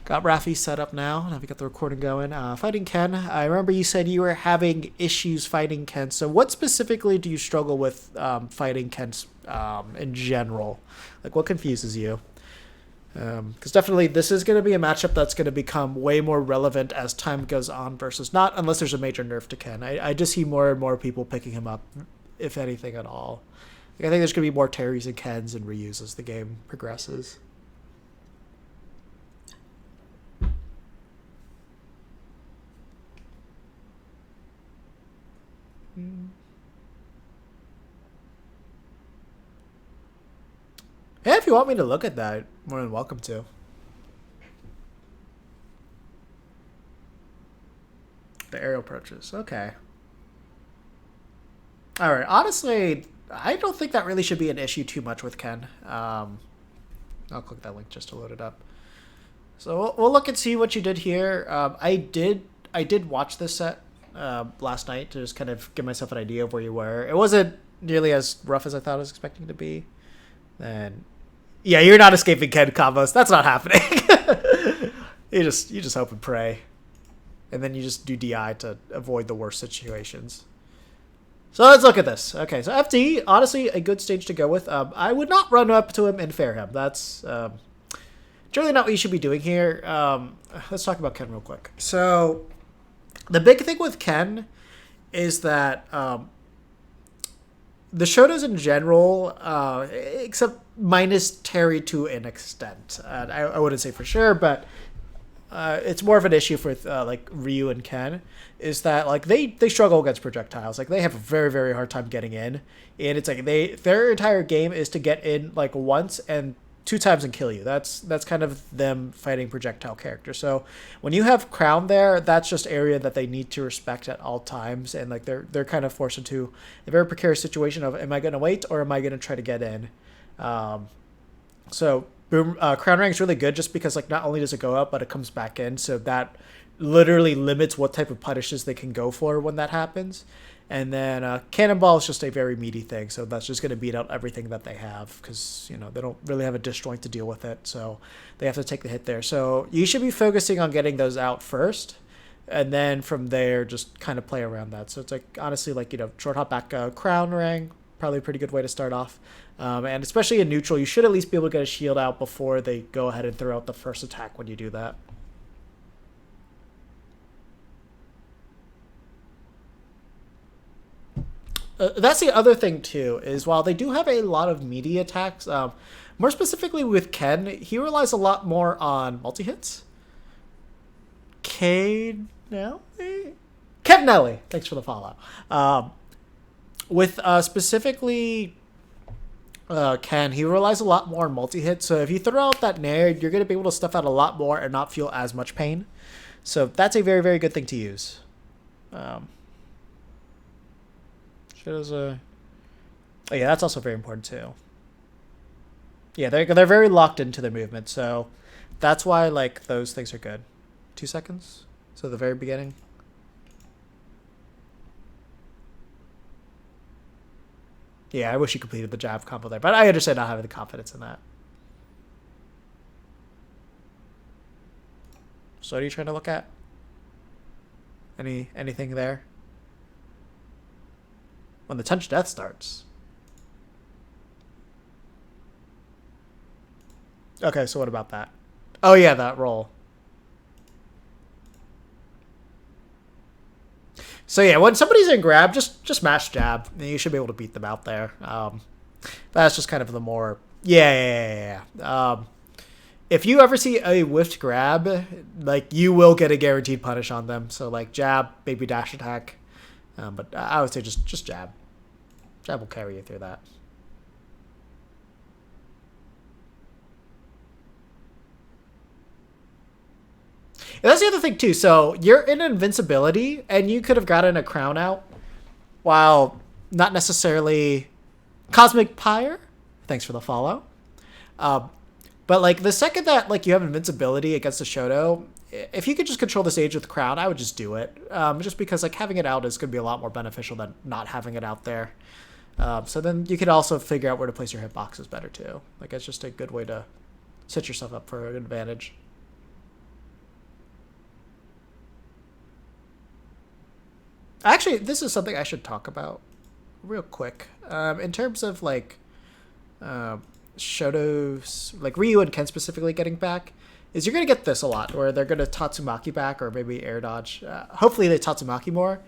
Got Raphy set up now. Now we got the recording going. Fighting Ken. I remember you said you were having issues fighting Ken. So what specifically do you struggle with fighting Ken in general? Like what confuses you? Because definitely this is going to be a matchup that's going to become way more relevant as time goes on versus not unless there's a major nerf to Ken. I just see more and more people picking him up, if anything at all. Like, I think there's going to be more Terrys and Kens and Ryus as the game progresses. Yeah, if you want me to look at that, more than welcome to. The aerial approaches. Okay. All right. Honestly, I don't think that really should be an issue too much with Ken. I'll click that link just to load it up. So we'll look and see what you did here. I did watch this set last night to just kind of give myself an idea of where you were. It wasn't nearly as rough as I thought it was expecting to be. And yeah, you're not escaping Ken combos. That's not happening. You just hope and pray, and then you just do DI to avoid the worst situations. So let's look at this. Okay, so FD, honestly, a good stage to go with. I would not run up to him and fair him. That's generally not what you should be doing here. Let's talk about Ken real quick. So the big thing with Ken is that the Shotos in general, except minus Terry to an extent. I wouldn't say for sure, but it's more of an issue for like Ryu and Ken, is that like they struggle against projectiles. Like they have a very very hard time getting in, and it's like their entire game is to get in like once and two times and kill you. That's kind of them fighting projectile characters. So when you have Crown there, that's just area that they need to respect at all times, and like they're kind of forced into a very precarious situation of am I going to wait or am I going to try to get in. So Crown Rank is really good just because like not only does it go up but it comes back in, so that literally limits what type of punishes they can go for when that happens. And then Cannonball is just a very meaty thing, so that's just going to beat out everything that they have because, you know, they don't really have a disjoint to deal with it, so they have to take the hit there. So you should be focusing on getting those out first, and then from there just kind of play around that. So it's like, honestly, like, you know, short hop back Crown Ring, probably a pretty good way to start off. And especially in neutral, you should at least be able to get a shield out before they go ahead and throw out the first attack when you do that. That's the other thing too, is while they do have a lot of meaty attacks, more specifically with Ken, he relies a lot more on multi-hits. Cade Nelly? Ken Nelly, thanks for the follow. With specifically Ken, he relies a lot more on multi-hit, so if you throw out that nair, you're going to be able to stuff out a lot more and not feel as much pain. So that's a very, very good thing to use. Shows a... Oh yeah, that's also very important too. Yeah, they're very locked into their movement, so that's why like those things are good. 2 seconds. So the very beginning. Yeah, I wish you completed the jab combo there, but I understand not having the confidence in that. So what are you trying to look at? Anything there? When the touch death starts. Okay, so what about that? Oh yeah, that roll. So yeah, when somebody's in grab, just mash jab. You should be able to beat them out there. That's just kind of the more... Yeah. If you ever see a whiffed grab, like, you will get a guaranteed punish on them. So like jab, maybe dash attack. But I would say just jab. Jab will carry you through that. And that's the other thing too. So you're in invincibility, and you could have gotten a crown out while not necessarily... Cosmic Pyre, thanks for the follow. But like the second that like you have invincibility against the Shoto, if you could just control the stage with crown, I would just do it. Just because like having it out is going to be a lot more beneficial than not having it out there. So then you could also figure out where to place your hitboxes better too. Like it's just a good way to set yourself up for an advantage. Actually, this is something I should talk about real quick. In terms of like uh, Shoto's, like Ryu and Ken specifically getting back, is you're gonna get this a lot, where they're gonna Tatsumaki back or maybe air dodge. Hopefully they Tatsumaki more,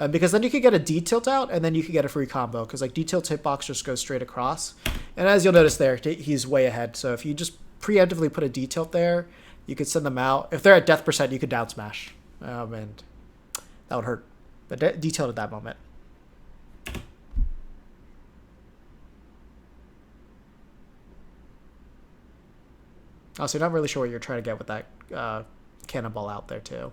because then you could get a D tilt out and then you could get a free combo because like D tilt hitbox just goes straight across, and as you'll notice there, he's way ahead. So if you just preemptively put a D tilt there, you could send them out. If they're at death percent, you could down smash, and that would hurt. But D tilt at that moment. Also, not really sure what you're trying to get with that cannonball out there too.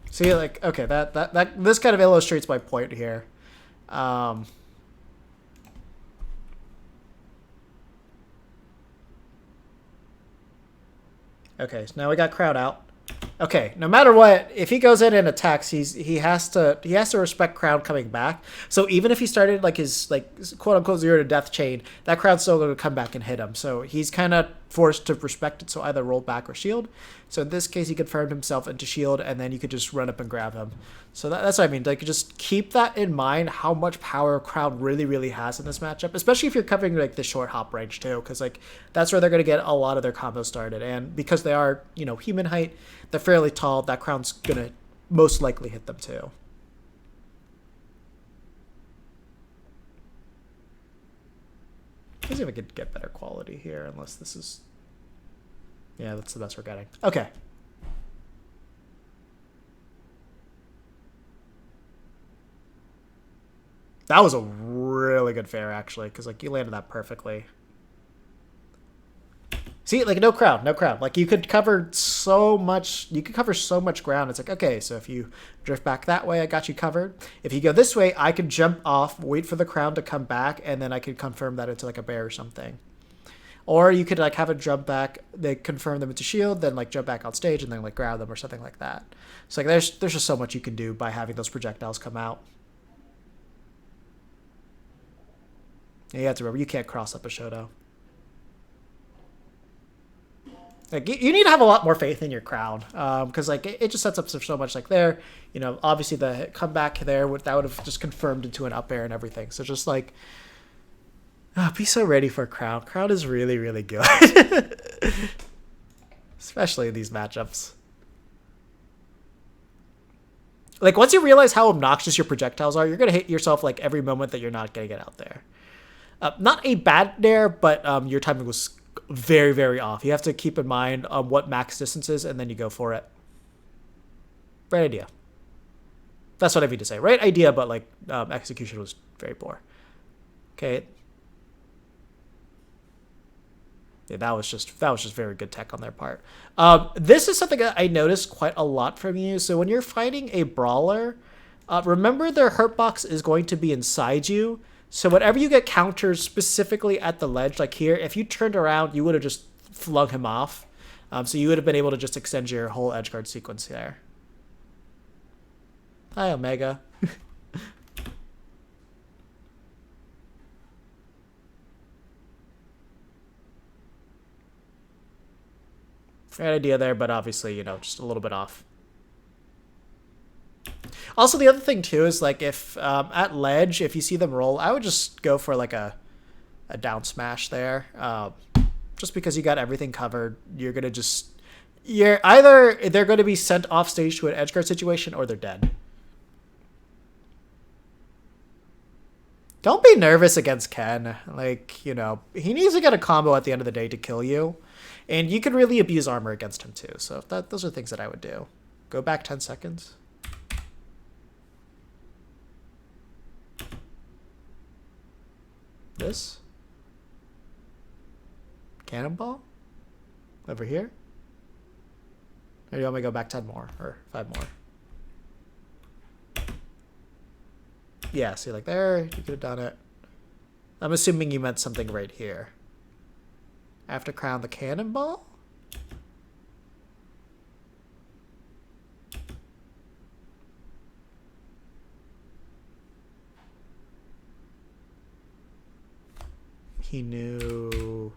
See, like, okay, that this kind of illustrates my point here. Um, okay, so now we got crowd out. Okay, no matter what, if he goes in and attacks, he has to respect crowd coming back. So even if he started like his like quote unquote zero to death chain, that crowd's still going to come back and hit him. So he's kind of forced to respect it. So either roll back or shield. So in this case, he confirmed himself into shield, and then you could just run up and grab him. So that's what I mean. Like, just keep that in mind, how much power crowd really has in this matchup, especially if you're covering like the short hop range too, because like that's where they're going to get a lot of their combos started. And because they are human height, they're fairly tall. That crowd's going to most likely hit them too. Let's see if I could get better quality here, unless this is... Yeah, that's the best we're getting. Okay. That was a really good fair, actually, because like you landed that perfectly. See, like no crowd. Like you could cover so much. You could cover so much ground. It's like, okay, so if you drift back that way, I got you covered. If you go this way, I could jump off, wait for the crowd to come back, and then I could confirm that into like a bear or something. Or you could like have it jump back, they confirm them into shield, then like jump back on stage and then like grab them or something like that. So like there's just so much you can do by having those projectiles come out. And you have to remember, you can't cross up a Shoto. Like you need to have a lot more faith in your crowd, because like it just sets up so much. Like there, obviously the comeback there that would have just confirmed into an up air and everything. So just like, be so ready for crowd. Crowd is really good, especially in these matchups. Like once you realize how obnoxious your projectiles are, you're gonna hit yourself like every moment that you're not gonna get out there. Not a bad dare, but your timing was very off. You have to keep in mind what max distance is, and then you go for it. Right idea. That's what I mean to say. Right idea, but like execution was very poor. Okay. Yeah, that was just very good tech on their part. This is something that I noticed quite a lot from you. So when you're fighting a brawler, remember their hurt box is going to be inside you. So whenever you get counters specifically at the ledge, like here, if you turned around, you would have just flung him off. So you would have been able to just extend your whole edgeguard sequence there. Hi, Omega. Right idea there, but obviously, just a little bit off. Also, the other thing too is like if at ledge, if you see them roll, I would just go for like a down smash there, just because you got everything covered. You're either they're going to be sent off stage to an edgeguard situation or they're dead. Don't be nervous against Ken. Like, he needs to get a combo at the end of the day to kill you, and you can really abuse armor against him too. So those are things that I would do. Go back 10 seconds. This cannonball over here, or you want me to go back 10 more or 5 more? Yeah, see, like there, you could have done it. I'm assuming you meant something right here. After crown the cannonball? he knew.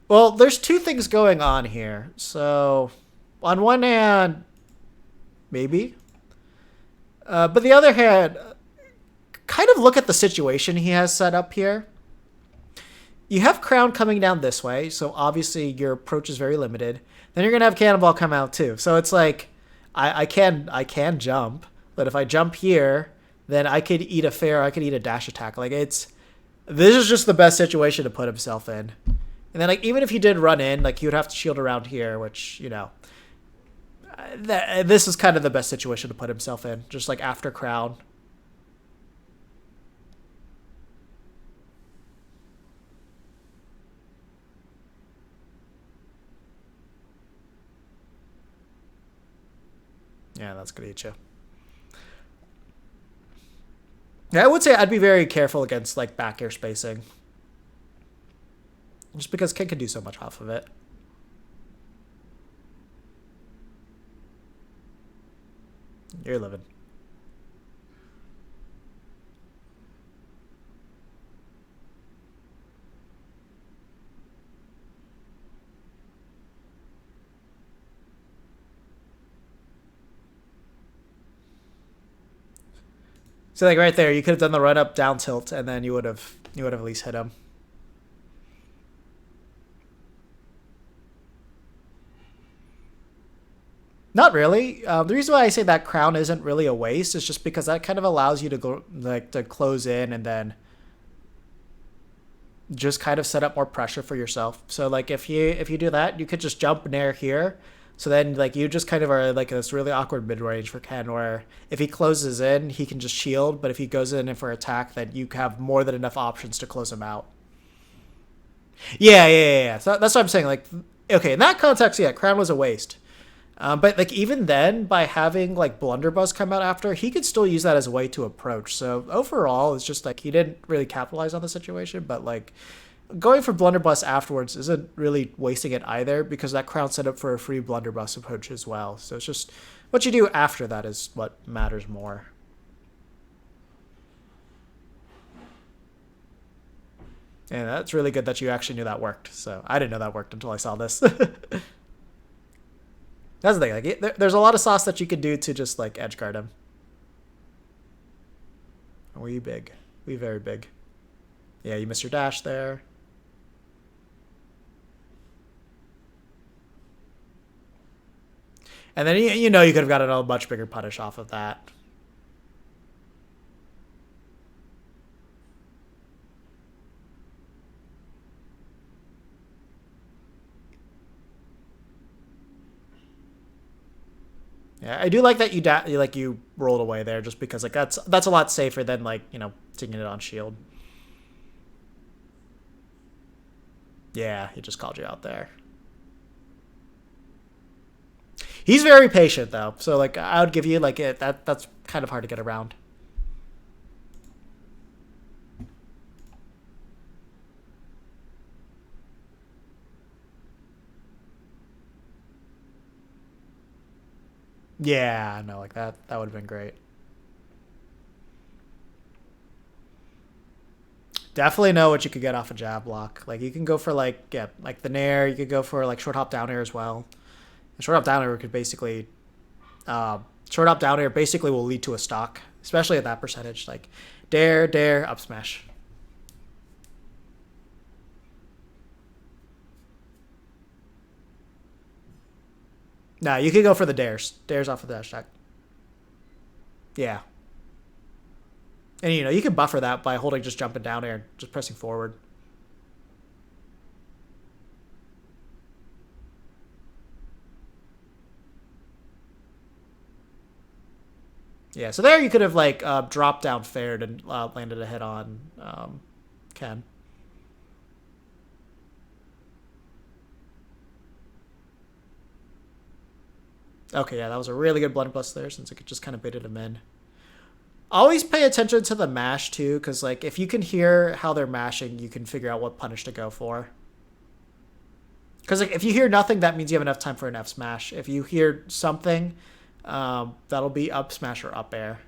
Well, there's two things going on here. So, on one hand, maybe. But the other hand, kind of look at the situation he has set up here. You have Crown coming down this way, so obviously your approach is very limited. Then you're gonna have Cannonball come out too. So it's like, I can jump, but if I jump here, then I could eat a fair, I could eat a dash attack. Like this is just the best situation to put himself in. And then like even if he did run in, like he would have to shield around here, which this is kind of the best situation to put himself in, just like after Crown. Yeah, that's gonna eat you. Yeah, I would say I'd be very careful against like back air spacing, just because Ken can do so much off of it. You're living. So like right there, you could have done the run up down tilt, and then you would have at least hit him. Not really. The reason why I say that Crown isn't really a waste is just because that kind of allows you to go like to close in and then just kind of set up more pressure for yourself. So like if you do that, you could just jump Nair here. So then like you just kind of are like this really awkward mid range for Ken where if he closes in, he can just shield, but if he goes in for attack, then you have more than enough options to close him out. Yeah. So that's what I'm saying. Like, okay, in that context, yeah, Crown was a waste. But like even then, by having like Blunderbuss come out after, he could still use that as a way to approach. So overall, it's just like he didn't really capitalize on the situation. But like going for Blunderbuss afterwards isn't really wasting it either because that Crown set up for a free Blunderbuss approach as well. So it's just what you do after that is what matters more. And that's really good that you actually knew that worked. So I didn't know that worked until I saw this. That's the thing. Like, there's a lot of sauce that you could do to just like edge guard him. We big. We very big. Yeah, you missed your dash there. And then you could have gotten a much bigger punish off of that. Yeah, I do like that you rolled away there just because like that's a lot safer than like, taking it on shield. Yeah, he just called you out there. He's very patient though. So like I would give you like that's kind of hard to get around. Yeah, no, like that would have been great. Definitely know what you could get off a jab block. Like you can go for like like the nair. You could go for like short hop down air as well. And short hop down air could basically, short hop down air basically will lead to a stock, especially at that percentage. Like dare up smash. Nah, you could go for the dares off of the dash attack. Yeah, and you can buffer that by holding just jumping down air, just pressing forward. Yeah, so there you could have like dropped down fared and landed a hit on Ken. Okay, yeah, that was a really good blunderbuss there since it could just kind of baited him in. Always pay attention to the mash too, because like if you can hear how they're mashing, you can figure out what punish to go for. Because like if you hear nothing, that means you have enough time for an F smash. If you hear something, that'll be up smash or up air.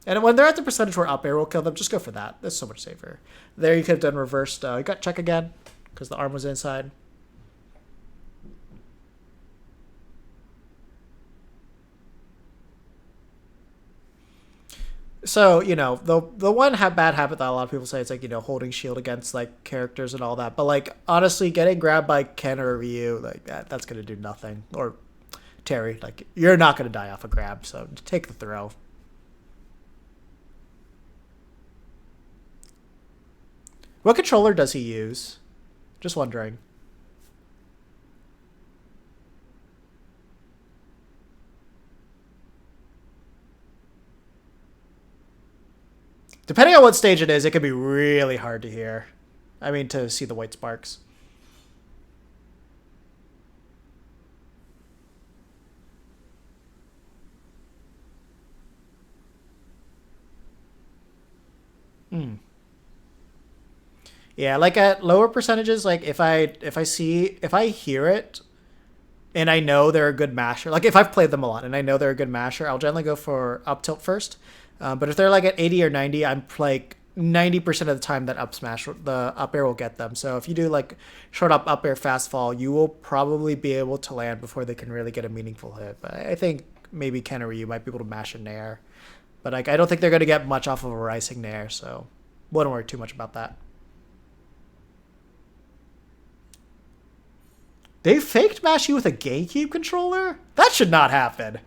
And when they're at the percentage where up air will kill them, just go for that. That's so much safer. There you could have done reversed. You got check again because the arm was inside. So, you know, the one bad habit that a lot of people say is like, you know, holding shield against like characters and all that. But like honestly, getting grabbed by Ken or Ryu, like that's gonna do nothing. Or Terry, like you're not gonna die off a grab, so take the throw. What controller does he use? Just wondering. Depending on what stage it is, it can be really hard to hear. I mean, to see the white sparks. Hmm. Yeah, like at lower percentages, like if I hear it and I know they're a good masher, like if I've played them a lot and I know they're a good masher, I'll generally go for up tilt first. But if they're like at 80 or 90, I'm like 90% of the time that up smash, the up air will get them. So if you do like short up air, fast fall, you will probably be able to land before they can really get a meaningful hit. But I think maybe Ken or you might be able to mash a nair. But like I don't think they're going to get much off of a rising nair, so wouldn't worry too much about that. They faked mash you with a GameCube controller? That should not happen.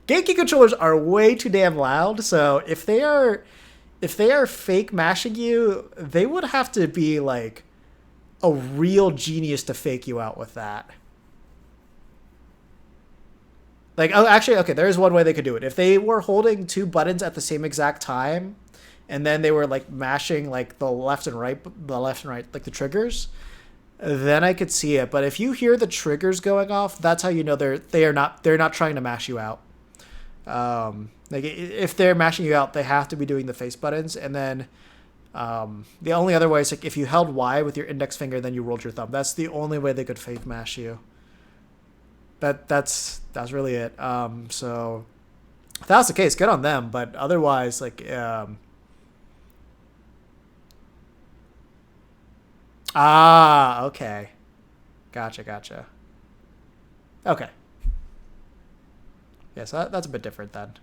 GameCube controllers are way too damn loud, so if they are fake mashing you, they would have to be like a real genius to fake you out with that. Like, oh, actually, okay, there is one way they could do it. If they were holding two buttons at the same exact time, and then they were like mashing like the left and right, like the triggers, then I could see it. But if you hear the triggers going off, that's how you know they're not trying to mash you out. Like if they're mashing you out, they have to be doing the face buttons, and then the only other way is like if you held Y with your index finger, then you rolled your thumb. That's the only way they could fake mash you. That's really it. So if that was the case, good on them. But otherwise, like okay, gotcha. Okay, yeah, so that's a bit different then.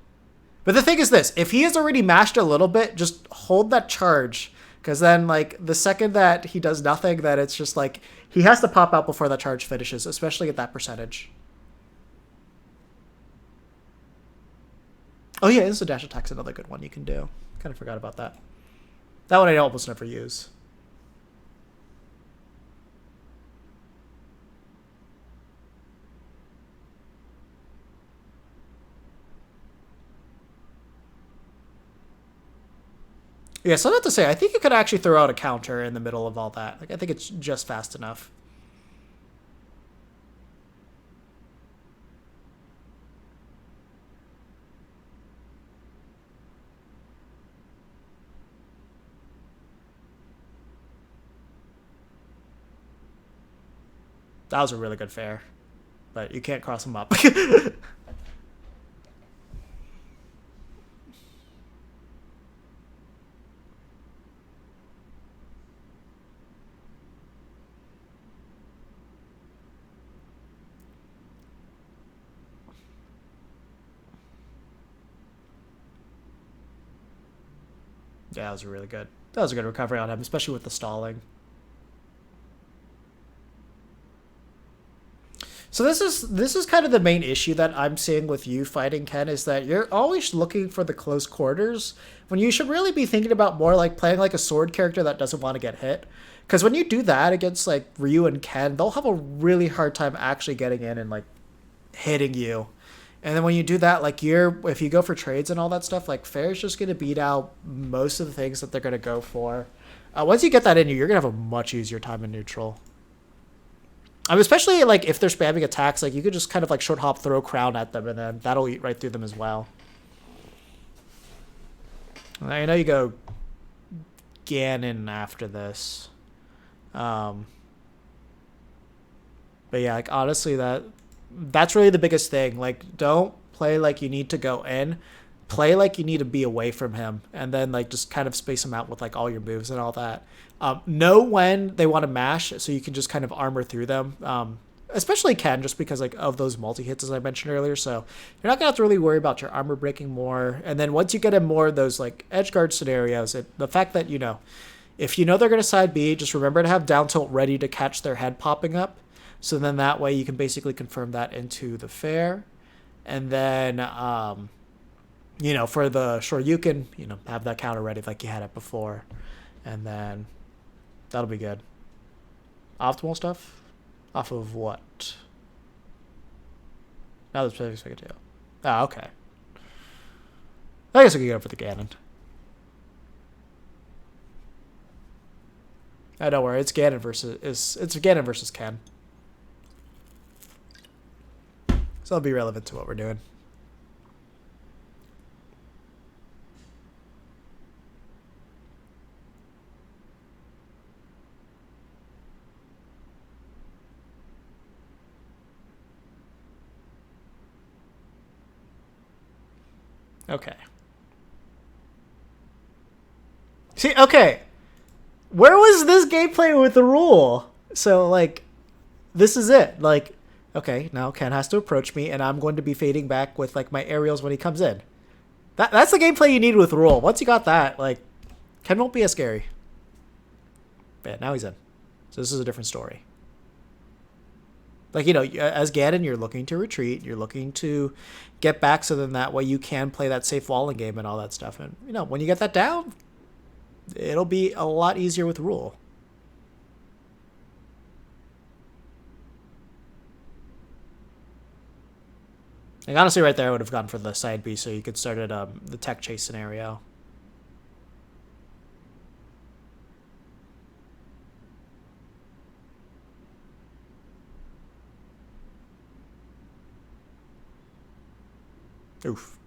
But the thing is this, if he has already mashed a little bit, just hold that charge. Because then, like, the second that he does nothing, then it's just like, he has to pop out before that charge finishes, especially at that percentage. Oh yeah, instant dash attack's another good one you can do. Kind of forgot about that. That one I almost never use. Yeah, so not to say, I think you could actually throw out a counter in the middle of all that. Like, I think it's just fast enough. That was a really good fair, but you can't cross them up. Yeah, that was really good. That was a good recovery on him, especially with the stalling. So this is kind of the main issue that I'm seeing with you fighting Ken is that you're always looking for the close quarters when you should really be thinking about more like playing like a sword character that doesn't want to get hit. Because when you do that against like Ryu and Ken, they'll have a really hard time actually getting in and like hitting you. And then when you do that, like if you go for trades and all that stuff, like Fair's just gonna beat out most of the things that they're gonna go for. Once you get that in you, you're gonna have a much easier time in neutral. Especially like if they're spamming attacks, like you could just kind of like short hop, throw crown at them, and then that'll eat right through them as well. I know you go Ganon after this. Um, But yeah, like honestly, that's really the biggest thing. Like, don't play like you need to go in. Play like you need to be away from him, and then like just kind of space him out with like all your moves and all that. Know when they want to mash, so you can just kind of armor through them. Especially Ken, just because like of those multi hits as I mentioned earlier. So you're not gonna have to really worry about your armor breaking more. And then once you get in more of those like edge guard scenarios, the fact that if you know they're gonna side B, just remember to have down tilt ready to catch their head popping up. So then that way you can basically confirm that into the fair, and then for the sure you can have that counter ready like you had it before, and then that'll be good. Optimal stuff off of what? Now the specific figure too. Oh, okay. I guess we can go for the Ganon. Oh, don't worry, it's Ganon versus Ken. So it'll be relevant to what we're doing. Okay. See, okay. Where was this gameplay with the rule? So, like, this is it. Like, okay, now Ken has to approach me, and I'm going to be fading back with, like, my aerials when he comes in. That's the gameplay you need with rule. Once you got that, like, Ken won't be as scary. But yeah, now he's in. So this is a different story. Like, as Ganon, you're looking to retreat. You're looking to get back so then that way you can play that safe walling game and all that stuff. And, when you get that down, it'll be a lot easier with rule. Like, honestly, right there, I would have gone for the side B so you could start at the tech chase scenario. Oof.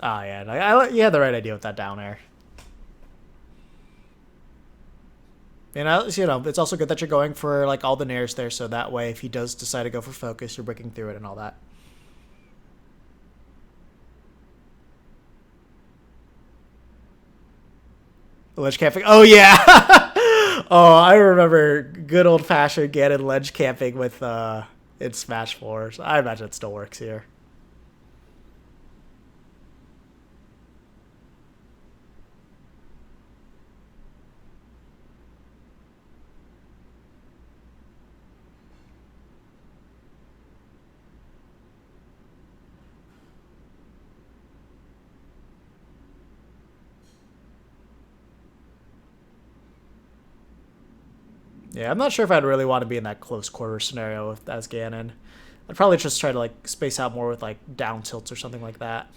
Ah, yeah. You had the right idea with that down air. It's also good that you're going for like all the nairs there, so that way if he does decide to go for focus, you're breaking through it and all that. Ledge camping. Oh yeah. Oh, I remember good old fashioned Ganon ledge camping with in Smash 4. So I imagine it still works here. Yeah, I'm not sure if I'd really want to be in that close quarter scenario as Ganon. I'd probably just try to like space out more with like down tilts or something like that.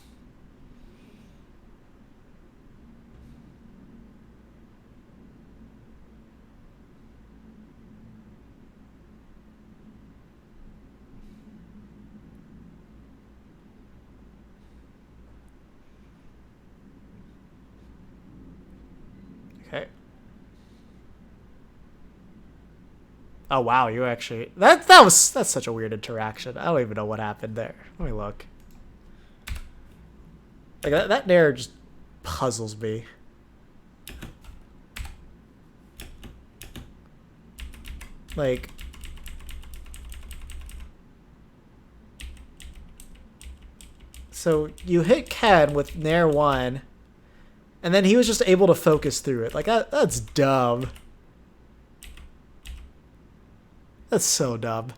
Okay. Oh wow, you actually that's such a weird interaction. I don't even know what happened there. Let me look. Like that nair just puzzles me. Like so you hit Ken with nair 1 and then he was just able to focus through it. Like that's dumb. That's so dumb.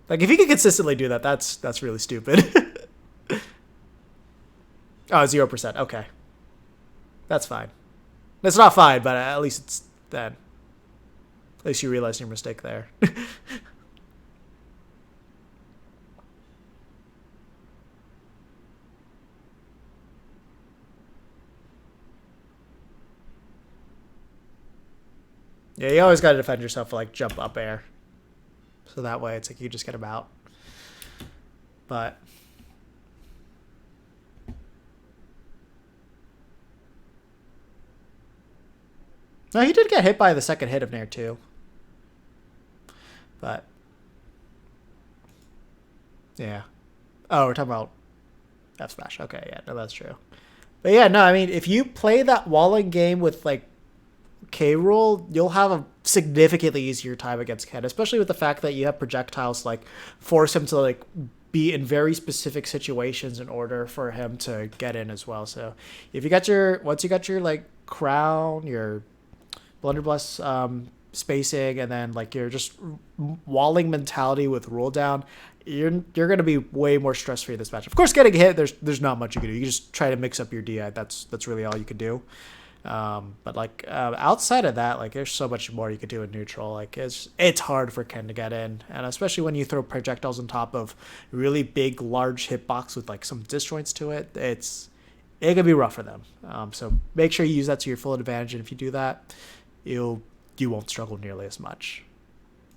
Like if you can consistently do that, that's really stupid. Oh, 0%. Okay. That's fine. That's not fine, but at least it's then. At least you realize your mistake there. Yeah, you always got to defend yourself with like jump up air. So that way it's like you just get him out. But no, he did get hit by the second hit of Nair too. But yeah. Oh, we're talking about F smash. Okay, yeah, no, that's true. But yeah, no, I mean, if you play that walling game with like K Rool, you'll have a significantly easier time against Ken, especially with the fact that you have projectiles like force him to like be in very specific situations in order for him to get in as well. So if you got your once you got your like crown, your blunderbuss spacing, and then like your just walling mentality with roll down, you're gonna be way more stress free this match. Of course, getting hit, there's not much you can do. You can just try to mix up your DI. That's really all you can do. But like outside of that, like there's so much more you could do in neutral. Like it's hard for Ken to get in, and especially when you throw projectiles on top of really big, large hitbox with like some disjoints to it, it can be rough for them. So make sure you use that to your full advantage, and if you do that, you won't struggle nearly as much.